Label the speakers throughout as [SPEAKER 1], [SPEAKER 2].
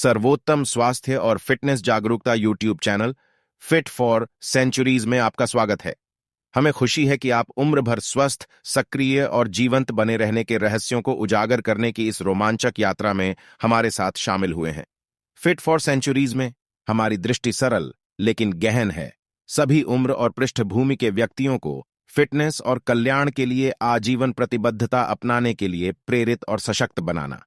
[SPEAKER 1] सर्वोत्तम स्वास्थ्य और फिटनेस जागरूकता YouTube channel fit for centuries में आपका स्वागत है। हमें खुशी है कि आप उम्र भर स्वस्थ, सक्रिय और जीवंत बने रहने के रहस्यों को उजागर करने की इस रोमांचक यात्रा में हमारे साथ शामिल हुए हैं। फिट फॉर सेंचुरीज में हमारी दृष्टि सरल लेकिन गहन है, सभी उम्र और पृष्ठभूमि के व्यक्तियों को फिटनेस और कल्याण के लिए आजीवन प्रतिबद्धता अपनाने के लिए प्रेरित और सशक्त बनाना।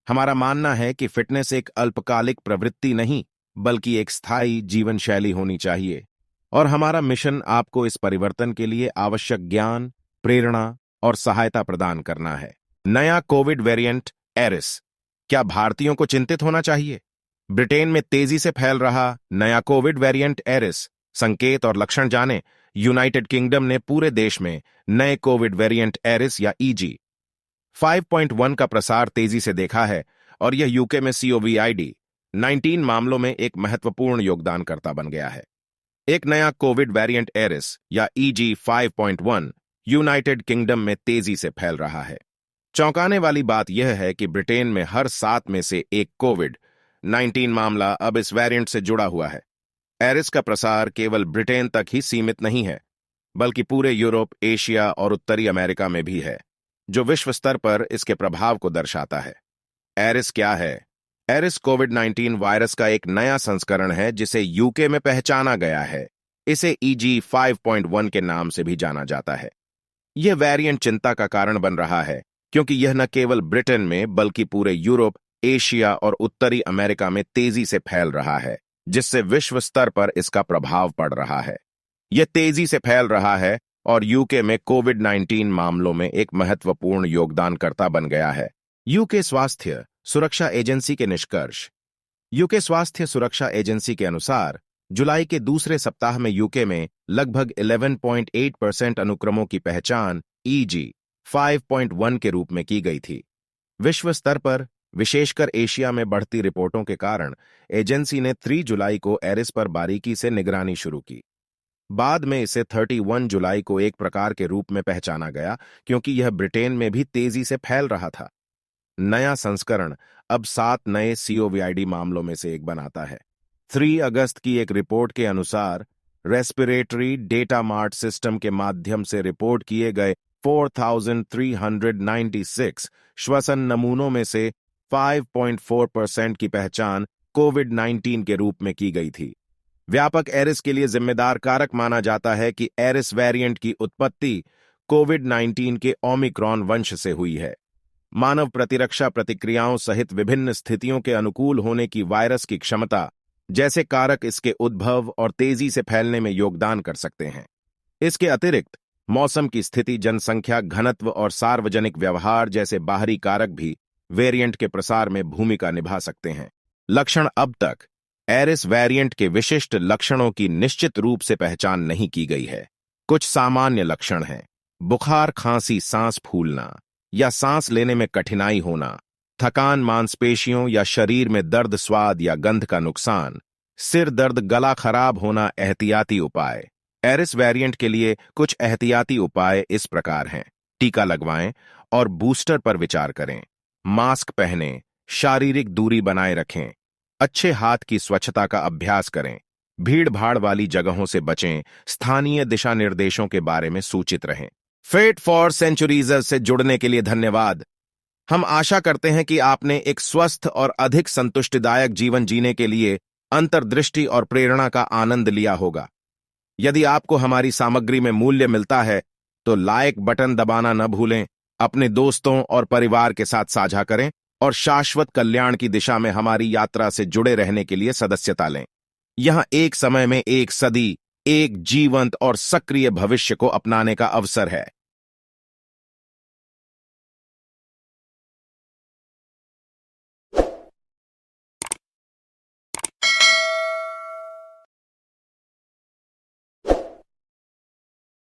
[SPEAKER 1] हमारा मानना है कि फिटनेस एक अल्पकालिक प्रवृत्ति नहीं, बल्कि एक स्थायी जीवन शैली होनी चाहिए, और हमारा मिशन आपको इस परिवर्तन के लिए आवश्यक ज्ञान, प्रेरणा और सहायता प्रदान करना है। नया कोविड वेरिएंट एरिस, क्या भारतीयों को चिंतित होना चाहिए? ब्रिटेन में तेजी से फैल रहा नया कोविड वेरिएंट एरिस, संकेत और लक्षण जाने। यूनाइटेड किंगडम ने पूरे देश में नए कोविड वेरिएंट एरिस या ईजी 5.1 का प्रसार तेजी से देखा है, और यह यूके में COVID-19 मामलों में एक महत्वपूर्ण योगदानकर्ता बन गया है। एक नया कोविड वेरिएंट एरिस या ईजी 5.1 यूनाइटेड किंगडम में तेजी से फैल रहा है। चौंकाने वाली बात यह है कि ब्रिटेन में हर 7 में से एक COVID-19 मामला अब इस वेरिएंट से जुड़ा हुआ है। एरिस का प्रसार केवल ब्रिटेन तक ही सीमित नहीं है, बल्कि पूरे यूरोप, एशिया और उत्तरी अमेरिका में भी है, जो विश्व स्तर पर इसके प्रभाव को दर्शाता है। एरिस क्या है? एरिस कोविड-19 वायरस का एक नया संस्करण है जिसे यूके में पहचाना गया है। इसे ईजी 5.1 के नाम से भी जाना जाता है। यह वेरिएंट चिंता का कारण बन रहा है, क्योंकि यह न केवल ब्रिटेन में बल्कि पूरे यूरोप, एशिया और उत्तरी अमेरिका में तेजी से फैल रहा है, जिससे विश्व स्तर पर इसका प्रभाव पड़ रहा है। यह तेजी से फैल रहा है और यूके में कोविड-19 मामलों में एक महत्वपूर्ण योगदानकर्ता बन गया है। यूके स्वास्थ्य सुरक्षा एजेंसी के निष्कर्ष। यूके स्वास्थ्य सुरक्षा एजेंसी के अनुसार जुलाई के दूसरे सप्ताह में यूके में लगभग 11.8% अनुक्रमों की पहचान ईजी 5.1 के रूप में की गई थी। विश्व स्तर पर, विशेषकर एशिया में बढ़ती रिपोर्टों के कारण एजेंसी ने 3 जुलाई को एरिस पर बारीकी से निगरानी शुरू की। बाद में इसे 31 जुलाई को एक प्रकार के रूप में पहचाना गया, क्योंकि यह ब्रिटेन में भी तेजी से फैल रहा था। नया संस्करण अब 7 नए COVID मामलों में से एक बनाता है। 3 अगस्त की एक रिपोर्ट के अनुसार रेस्पिरेटरी डेटा मार्ट सिस्टम के माध्यम से रिपोर्ट किए गए 4,396 श्वसन नमूनों में से 5.4% की पहचान कोविड-19 के रूप में की गई थी। व्यापक एरिस के लिए जिम्मेदार कारक माना जाता है कि एरिस वेरिएंट की उत्पत्ति कोविड-19 के ओमिक्रॉन वंश से हुई है। मानव प्रतिरक्षा प्रतिक्रियाओं सहित विभिन्न स्थितियों के अनुकूल होने की वायरस की क्षमता जैसे कारक इसके उद्भव और तेजी से फैलने में योगदान कर सकते हैं। इसके अतिरिक्त मौसम की स्थिति, जनसंख्या घनत्व और सार्वजनिक व्यवहार जैसे बाहरी कारक भी वेरिएंट के प्रसार में भूमिका निभा सकते हैं। लक्षण। अब तक एरिस वेरिएंट के विशिष्ट लक्षणों की निश्चित रूप से पहचान नहीं की गई है। कुछ सामान्य लक्षण हैं: बुखार, खांसी, सांस फूलना या सांस लेने में कठिनाई होना, थकान, मांसपेशियों या शरीर में दर्द, स्वाद या गंध का नुकसान, सिर दर्द, गला खराब होना। एहतियाती उपाय। एरिस वेरिएंट के लिए कुछ एहतियाती उपाय इस प्रकार हैं: टीका लगवाएं और बूस्टर पर विचार करें, मास्क पहनें, शारीरिक दूरी बनाए रखें, अच्छे हाथ की स्वच्छता का अभ्यास करें, भीड़-भाड़ वाली जगहों से बचें, स्थानीय दिशा निर्देशों के बारे में सूचित रहें। फिट फॉर सेंचुरीज से जुड़ने के लिए धन्यवाद। हम आशा करते हैं कि आपने एक स्वस्थ और अधिक संतुष्टिदायक जीवन जीने के लिए अंतर्दृष्टि और प्रेरणा का आनंद लिया होगा। यदि आपको हमारी सामग्री में मूल्य मिलता है तो लाइक बटन दबाना न भूलें, अपने दोस्तों और परिवार के साथ साझा करें और शाश्वत कल्याण की दिशा में हमारी यात्रा से जुड़े रहने के लिए सदस्यता लें। यहां एक समय में एक सदी, एक जीवंत और सक्रिय भविष्य को अपनाने का अवसर है।